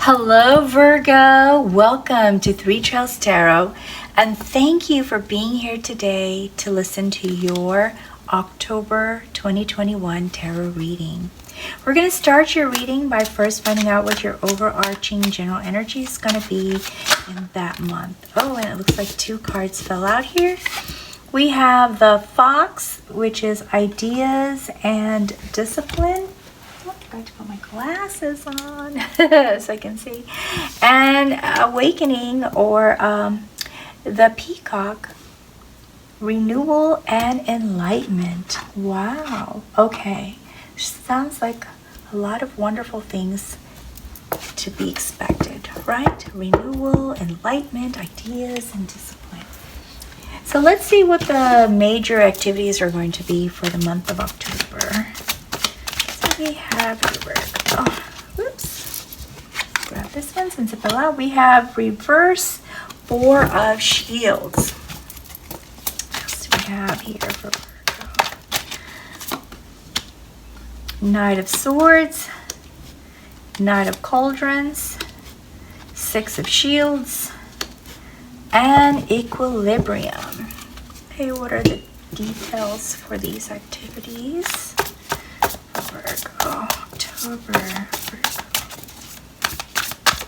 Hello Virgo, welcome to Three Trails Tarot, and thank you for being here today to listen to your October 2021 tarot reading. We're going to start your reading by first finding out what your overarching general energy is going to be in that month. Oh, and it looks like two cards fell out here. We have the Fox, which is ideas and discipline. I have to put my glasses on so I can see. And awakening, or the Peacock, renewal and enlightenment. Wow. Okay. Sounds like a lot of wonderful things to be expected, right? Renewal, enlightenment, ideas, and discipline. So let's see what the major activities are going to be for the month of October. We have here, oh, oops, grab this one since it fell out. We have reverse Four of Shields. What else do we have here for Virgo? Knight of Swords, Knight of Cauldrons, Six of Shields, and Equilibrium. Okay, what are the details for these activities? Virgo, October, Virgo.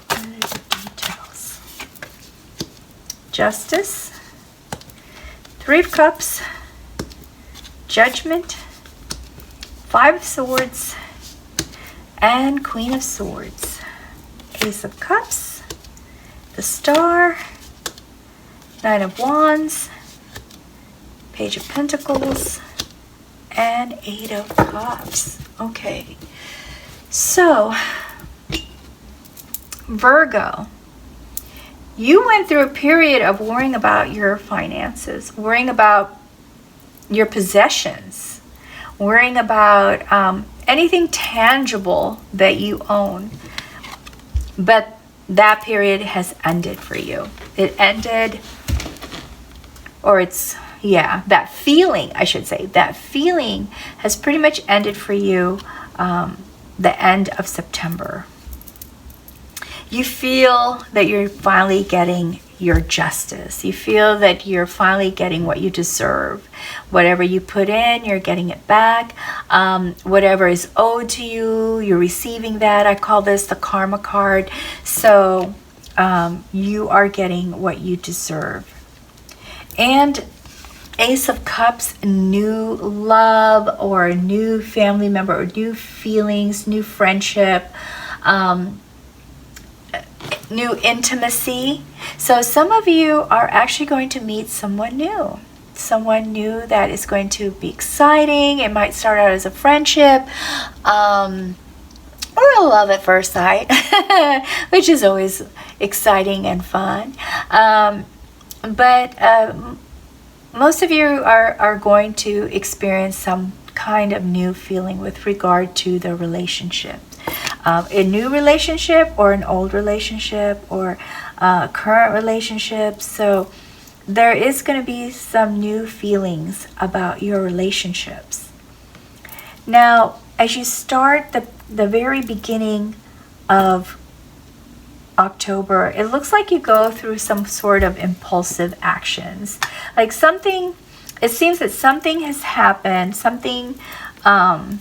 What are the details? Justice, Three of Cups, Judgment, Five of Swords, and Queen of Swords. Ace of Cups, the Star, Knight of Wands, Page of Pentacles, and Eight of Cups. Okay, so Virgo, you went through a period of worrying about your finances, worrying about your possessions, worrying about anything tangible that you own. But that period has ended for you. It ended, or it's, yeah, that feeling, I should say, that feeling has pretty much ended for you the end of September. You feel that you're finally getting your justice. You feel that you're finally getting what you deserve. Whatever you put in, you're getting it back. Whatever is owed to you, you're receiving that. I call this the karma card. So you are getting what you deserve. And Ace of Cups, new love or a new family member or new feelings, new friendship, new intimacy. So some of you are actually going to meet someone new that is going to be exciting. It might start out as a friendship or a love at first sight, which is always exciting and fun. But most of you are going to experience some kind of new feeling with regard to the relationship. A new relationship or an old relationship or current relationship. So there is going to be some new feelings about your relationships. Now, as you start the very beginning of October, it looks like you go through some sort of impulsive actions. Like something, it seems that something has happened, something, and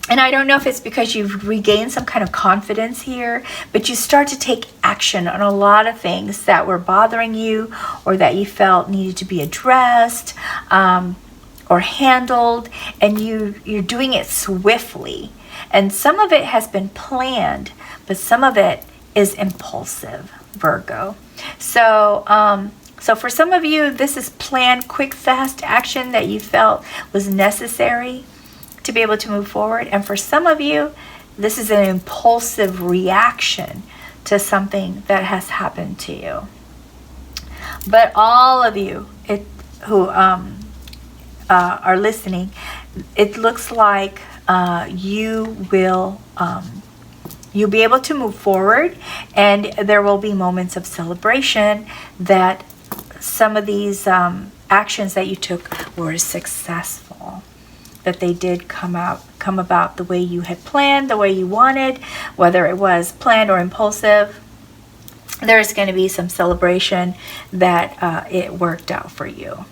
I don't know if it's because you've regained some kind of confidence here, but you start to take action on a lot of things that were bothering you or that you felt needed to be addressed or handled, and you're doing it swiftly. And some of it has been planned, but some of it is impulsive, Virgo. So so for some of you, this is planned, quick, fast action that you felt was necessary to be able to move forward. And for some of you, this is an impulsive reaction to something that has happened to you. But all of you who are listening, it looks like you will you'll be able to move forward, and there will be moments of celebration that some of these actions that you took were successful, that they did come out come about the way you had planned, the way you wanted, whether it was planned or impulsive. There's going to be some celebration that it worked out for you.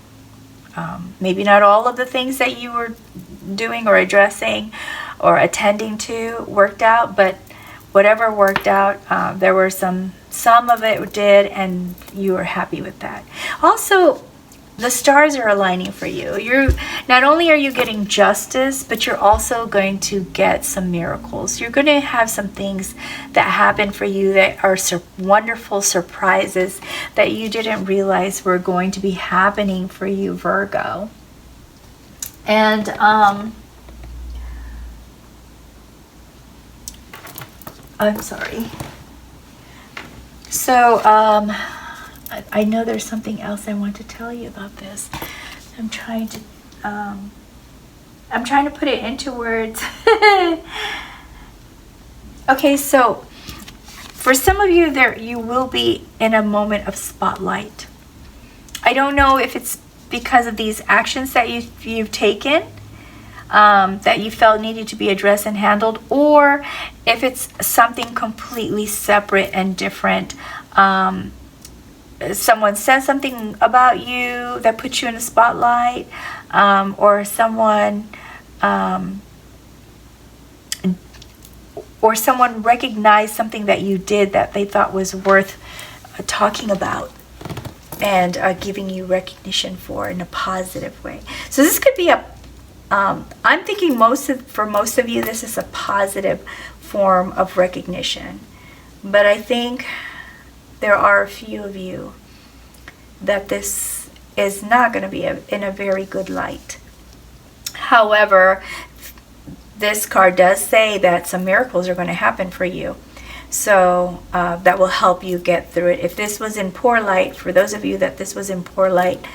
Maybe not all of the things that you were doing or addressing or attending to worked out, but whatever worked out, there were some of it did, and you were happy with that. Also, the stars are aligning for you. You're not only are you getting justice, but you're also going to get some miracles. You're going to have some things that happen for you that are wonderful surprises that you didn't realize were going to be happening for you, Virgo. And I'm sorry. So I know there's something else I want to tell you about this. I'm trying to put it into words. Okay, so for some of you, you will be in a moment of spotlight. I don't know if it's because of these actions that you've taken, that you felt needed to be addressed and handled, or if it's something completely separate and different. Someone says something about you that puts you in the spotlight, or someone recognized something that you did that they thought was worth talking about and giving you recognition for in a positive way. So this could be I'm thinking for most of you, this is a positive form of recognition. But I think there are a few of you that this is not going to be in a very good light. However, this card does say that some miracles are going to happen for you. So that will help you get through it. If this was in poor light, for those of you that this was in poor light,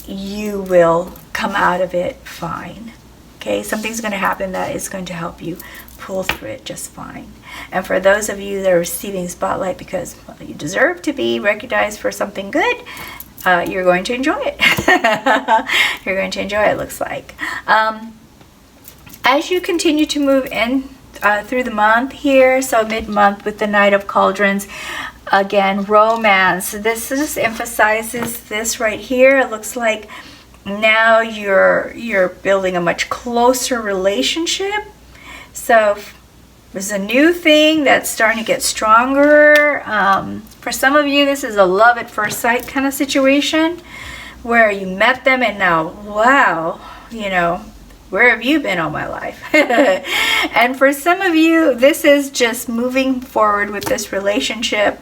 you will come out of it fine. Okay, something's going to happen that is going to help you pull through it just fine. And for those of you that are receiving spotlight because you deserve to be recognized for something good, you're going to enjoy it. You're going to enjoy it, looks like. As you continue to move in through the month here, so mid-month with the Knight of Cauldrons, again, romance. This just emphasizes this right here. It looks like now you're building a much closer relationship. So there's a new thing that's starting to get stronger. For some of you, this is a love at first sight kind of situation where you met them and now, wow, where have you been all my life? And for some of you, this is just moving forward with this relationship,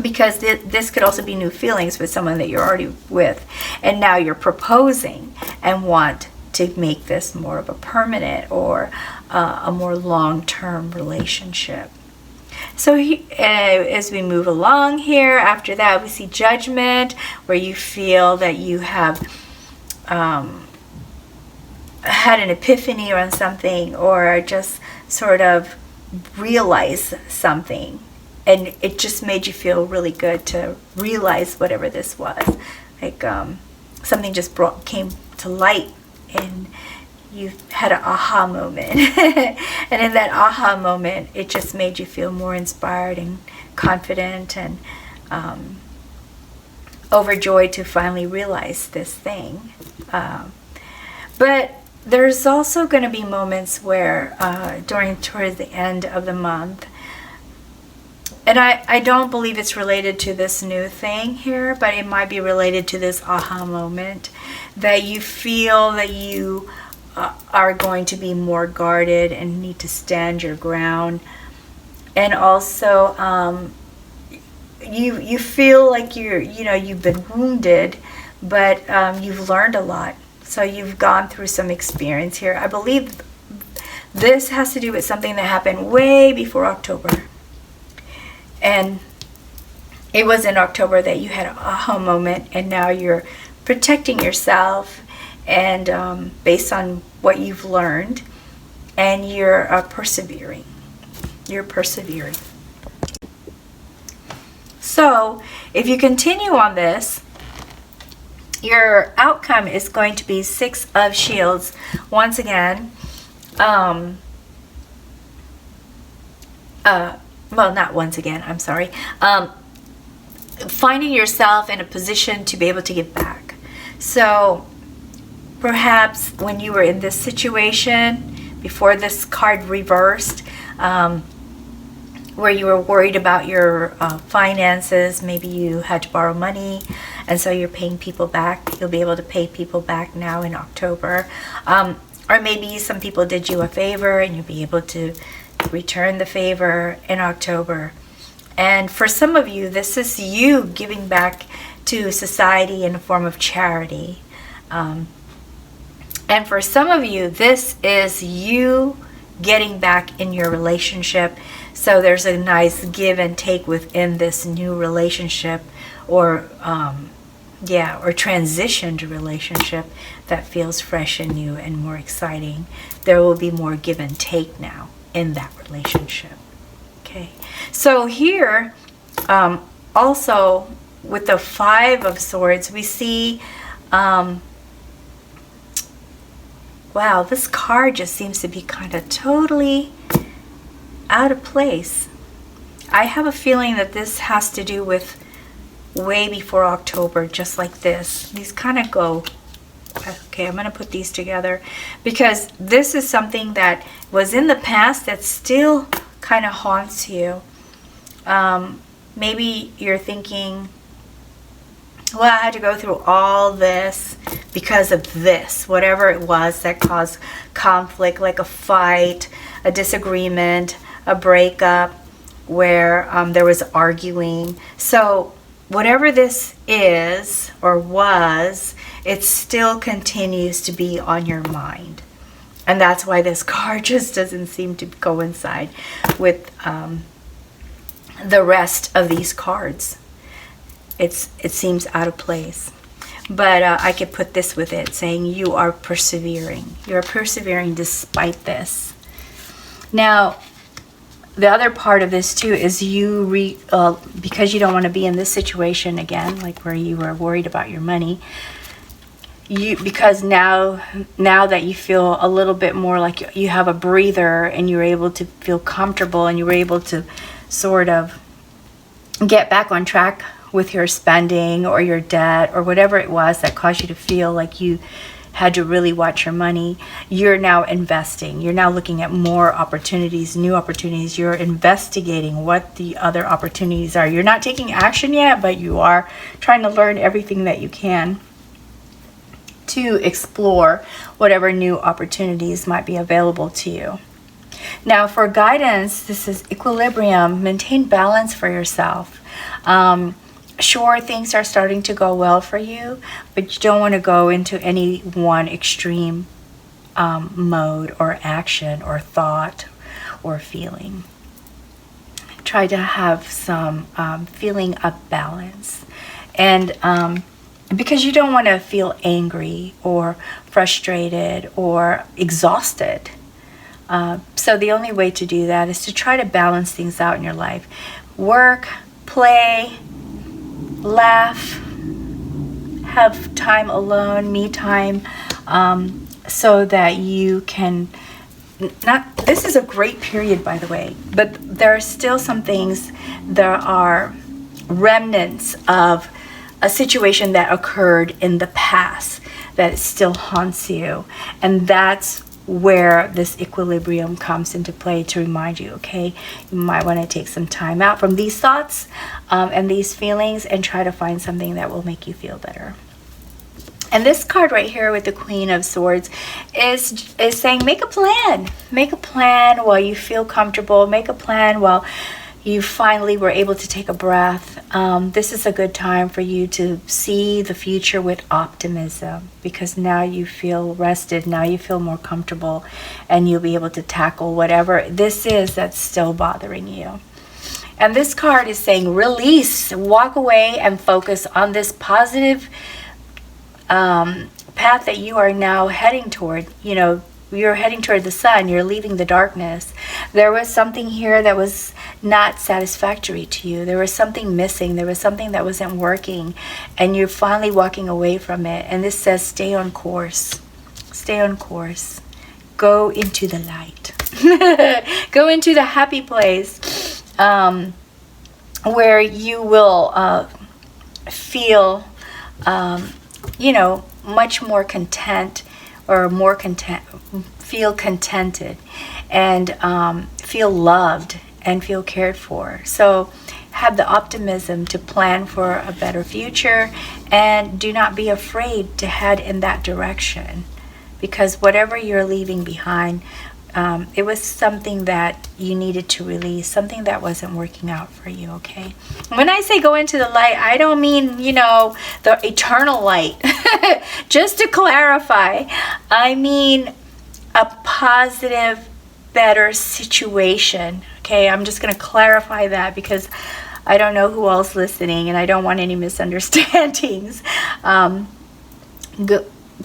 because this could also be new feelings with someone that you're already with, and now you're proposing and want to make this more of a permanent or a more long-term relationship. So as we move along here, after that we see Judgment, where you feel that you have had an epiphany on something, or just sort of realize something, and it just made you feel really good to realize whatever this was. Like something just came to light, and you had an aha moment. And in that aha moment, it just made you feel more inspired and confident and overjoyed to finally realize this thing. But there's also going to be moments where towards the end of the month, and I don't believe it's related to this new thing here, but it might be related to this aha moment, that you feel that you are going to be more guarded and need to stand your ground. And also you feel like you've been wounded, but you've learned a lot. So you've gone through some experience here. I believe this has to do with something that happened way before October. And it was in October that you had an aha moment, and now you're protecting yourself and based on what you've learned, and you're persevering. You're persevering. So if you continue on this, your outcome is going to be 6 of Shields. Once again, well, not once again, I'm sorry, finding yourself in a position to be able to give back. So perhaps when you were in this situation, before this card reversed, where you were worried about your finances, maybe you had to borrow money, and so you're paying people back. You'll be able to pay people back now in October. Or maybe some people did you a favor and you'll be able to return the favor in October. And for some of you, this is you giving back to society in a form of charity. And for some of you, this is you getting back in your relationship. So there's a nice give and take within this new relationship, or or transitioned relationship that feels fresh and new and more exciting. There will be more give and take now in that relationship. Okay, so here also with the Five of Swords, we see wow, this card just seems to be kind of totally out of place. I have a feeling that this has to do with way before October, just like this. These kind of go, okay, I'm going to put these together because this is something that was in the past that still kind of haunts you. Maybe you're thinking, well, I had to go through all this because of this, whatever it was that caused conflict, like a fight, a disagreement, a breakup, where there was arguing. So whatever this is or was, it still continues to be on your mind. And that's why this card just doesn't seem to coincide with the rest of these cards. It seems out of place. But I could put this with it, saying you are persevering. You're persevering despite this. Now, the other part of this too is you because you don't want to be in this situation again, like where you were worried about your money. Because now that you feel a little bit more like you have a breather and you're able to feel comfortable and you were able to sort of get back on track with your spending or your debt or whatever it was that caused you to feel like you had to really watch your money, you're now investing. You're now looking at more opportunities, new opportunities. You're investigating what the other opportunities are. You're not taking action yet, but you are trying to learn everything that you can to explore whatever new opportunities might be available to you. Now, for guidance, this is equilibrium. Maintain balance for yourself. Sure, things are starting to go well for you, but you don't want to go into any one extreme mode or action or thought or feeling. Try to have some feeling of balance. And because you don't want to feel angry or frustrated or exhausted. So the only way to do that is to try to balance things out in your life. Work, play, laugh, have time alone, me time, so that you can this is a great period, by the way, but there are still some things, there are remnants of a situation that occurred in the past that still haunts you, and that's where this equilibrium comes into play to remind you, okay, you might want to take some time out from these thoughts and these feelings and try to find something that will make you feel better. And this card right here with the Queen of Swords is saying make a plan. Make a plan while you feel comfortable. Make a plan while you finally were able to take a breath. This is a good time for you to see the future with optimism, because now you feel rested, now you feel more comfortable, and you'll be able to tackle whatever this is that's still bothering you. And this card is saying release, walk away and focus on this positive path that you are now heading toward. You know, you're heading toward the sun, you're leaving the darkness. There was something here that was not satisfactory to you. There was something missing. There was something that wasn't working, and you're finally walking away from it. And this says stay on course. Stay on course. go into the light. Go into the happy place where you will feel, much more content, or feel contented, and feel loved and feel cared for. So have the optimism to plan for a better future, and do not be afraid to head in that direction, because whatever you're leaving behind, it was something that you needed to release, something that wasn't working out for you, okay? When I say go into the light, I don't mean, the eternal light. Just to clarify, I mean a positive, better situation, okay? I'm just going to clarify that, because I don't know who else listening, and I don't want any misunderstandings.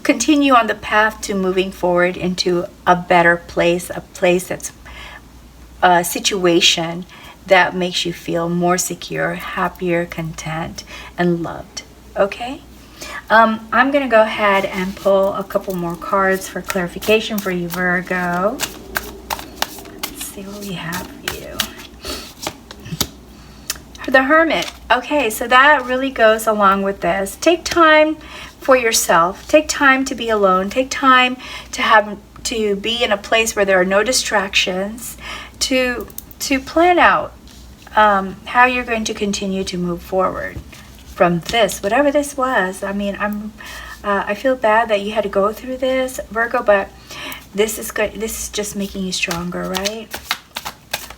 Continue on the path to moving forward into a better place, a place that's a situation that makes you feel more secure, happier, content, and loved. Okay? I'm going to go ahead and pull a couple more cards for clarification for you, Virgo. Let's see what we have for you. The Hermit. Okay, so that really goes along with this. Take time for yourself. Take time to be alone. Take time to be in a place where there are no distractions, to plan out how you're going to continue to move forward from this, whatever this was. I mean, I feel bad that you had to go through this, Virgo, but this is good. This is just making you stronger, right?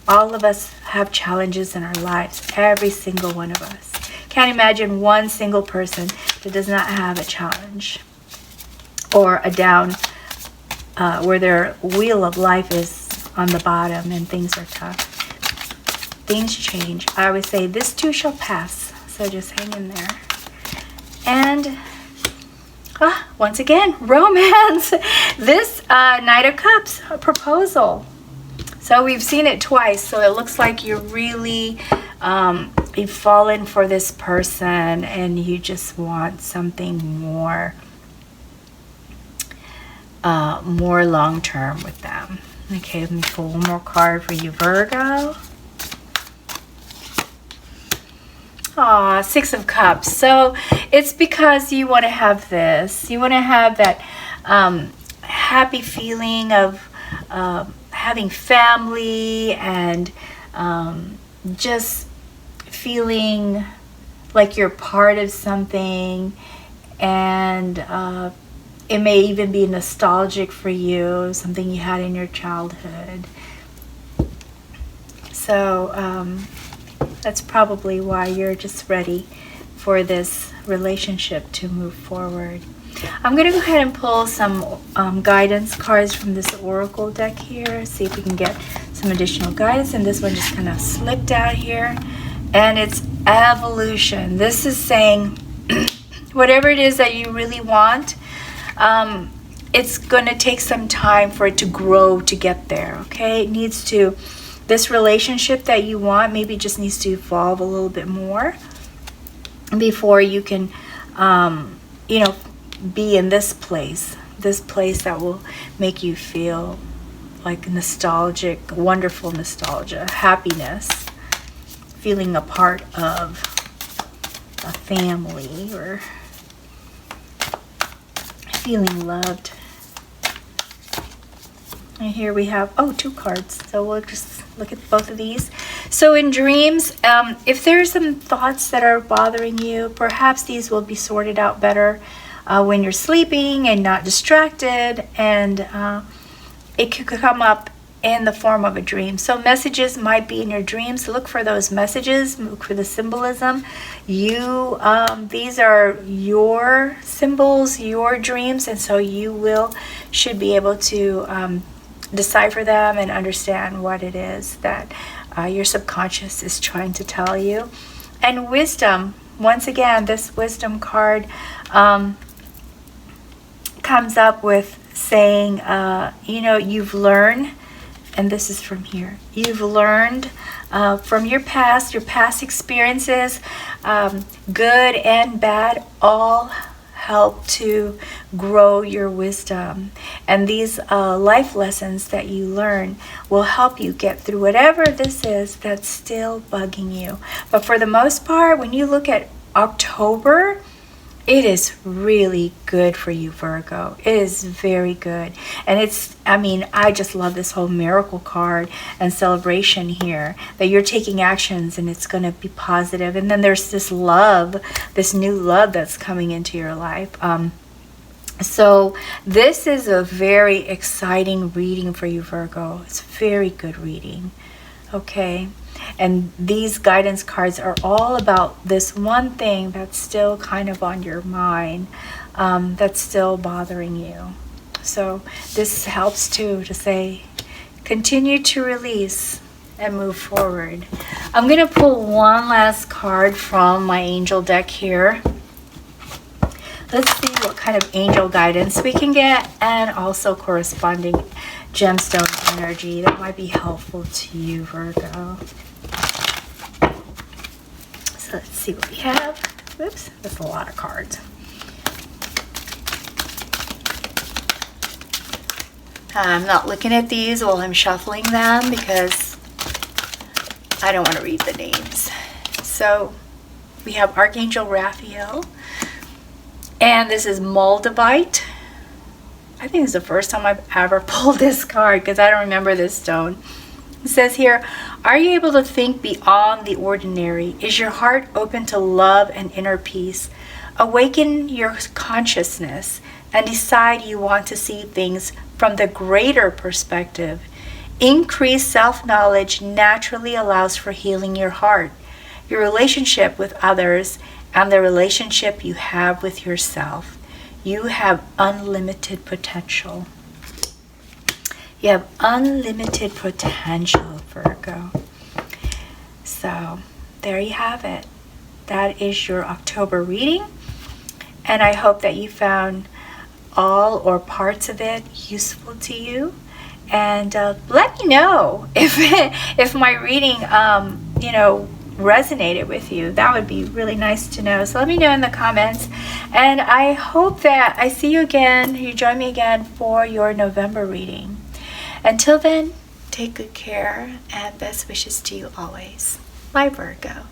All of us have challenges in our lives, every single one of us. Can't imagine one single person that does not have a challenge, or a down where their wheel of life is on the bottom and things are tough. Things change. I always say this too shall pass, so just hang in there. And once again, romance. This Knight of Cups, a proposal. So we've seen it twice, so it looks like you're really you've fallen for this person, and you just want something more long-term with them. Okay, let me pull one more card for you, Virgo. Aw, Six of Cups. So it's because you want to have this. You want to have that happy feeling of having family, and just feeling like you're part of something, and it may even be nostalgic for you, something you had in your childhood. So that's probably why you're just ready for this relationship to move forward. I'm going to go ahead and pull some guidance cards from this oracle deck here, see if we can get some additional guidance. And this one just kind of slipped out here, and it's evolution. This is saying whatever it is that you really want, it's going to take some time for it to grow to get there, okay? It needs to, this relationship that you want maybe just needs to evolve a little bit more before you can, be in this place that will make you feel like nostalgic, wonderful nostalgia, happiness, feeling a part of a family, or feeling loved. And here we have, two cards. So we'll just look at both of these. So in dreams, if there's some thoughts that are bothering you, perhaps these will be sorted out better when you're sleeping and not distracted, and it could come up in the form of a dream. So messages might be in your dreams. Look for those messages, look for the symbolism. These are your symbols, your dreams, and so you should be able to decipher them and understand what it is that your subconscious is trying to tell you. And wisdom, once again, this wisdom card comes up with saying, you've learned, and this is from here, you've learned from your past experiences, good and bad, all help to grow your wisdom. And these life lessons that you learn will help you get through whatever this is that's still bugging you. But for the most part, when you look at October, it is really good for you, Virgo. It is very good. And I just love this whole miracle card and celebration here, that you're taking actions and it's going to be positive. And then there's this love, this new love that's coming into your life. So this is a very exciting reading for you, Virgo. It's very good reading. Okay. And these guidance cards are all about this one thing that's still kind of on your mind, that's still bothering you. So this helps too, to say, continue to release and move forward. I'm going to pull one last card from my angel deck here. Let's see what kind of angel guidance we can get, and also corresponding gemstone energy that might be helpful to you, Virgo. So let's see what we have. Oops, that's a lot of cards. I'm not looking at these while I'm shuffling them because I don't want to read the names. So we have Archangel Raphael, and this is Moldavite. I think it's the first time I've ever pulled this card because I don't remember this stone. It says here, are you able to think beyond the ordinary? Is your heart open to love and inner peace? Awaken your consciousness and decide you want to see things from the greater perspective. Increased self-knowledge naturally allows for healing your heart, your relationship with others, and the relationship you have with yourself. You have unlimited potential. You have unlimited potential, Virgo. So there you have it. That is your October reading. And I hope that you found all or parts of it useful to you. And let me know if my reading, resonated with you. That would be really nice to know. So let me know in the comments. And I hope that I see you again. You join me again for your November reading. Until then, take good care and best wishes to you always. Bye, Virgo.